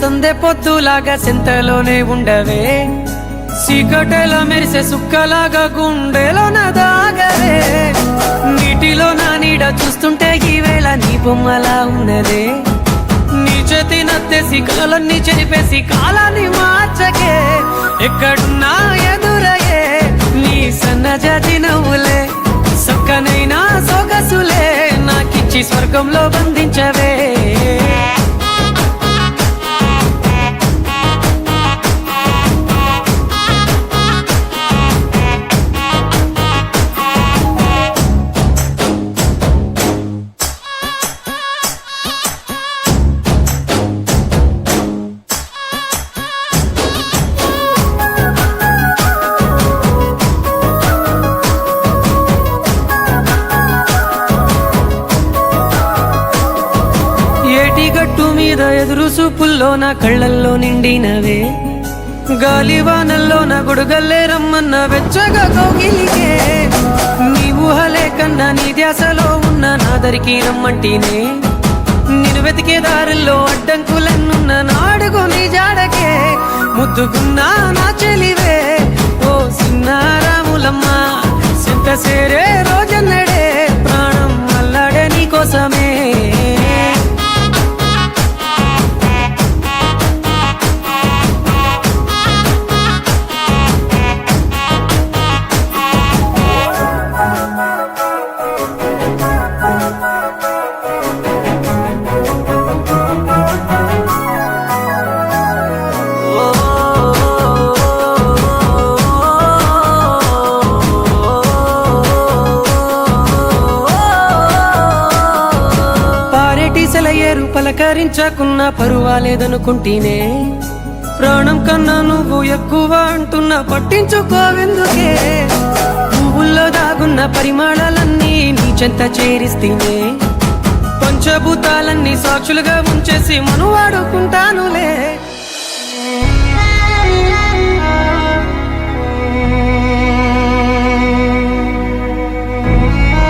సందె పొద్దులాగా సింతలోనే ఉండవే, చీకటేలా మెరిసే సుక్కలాగా గుండెలోన దాగవే. నీటిలో నా నీడ చూస్తుంటే ఈవేళ నీ బొమ్మలా ఉన్నదే, నీ చేతి నత్తేసి కలలన్నీ చెరిపేసి కాలాన్ని మార్చకే. ఎక్కడున్నా ఎదురయ్యే నీ సన్నజాతి నవ్వులే, సక్కనైనా సొగసులే నాకిచ్చి స్వర్గంలో బంధించవే. ఏటిగట్టు మీద ఎదురు చూపుల్లో నా కళ్ళల్లో నిండినవే, గాలివానల్లో నా గొడుగల్లే రమ్మన్న వెచ్చగా కౌగిలికే. నీ ఊహలే కన్నా నీ ధ్యాసలో ఉన్న నా దరికి రమ్మంటినే, నేను వెతికే దారుల్లో అడ్డంకులన్నున్న నాడుగు నీ జాడకే. ముద్దుకున్నా నా చెలివే ఓ సిన్నారాములమ్మ, సింత సేరే రోజన్నడే ప్రాణం అల్లాడే నీ కోసమే. ఏరు పలకరించకున్నా పరువాలేదనుకుంటేనే, ప్రాణం కన్నా నువ్వు ఎక్కువ అంటున్నా పట్టించుకోవెందుకే. పువ్వుల్లో దాగున్న పరిమాణాలన్నీ నీ చెంత చేరిస్తేనే, పంచభూతాలన్నీ సాక్షులుగా ఉంచేసి మనువాడుకుంటాను.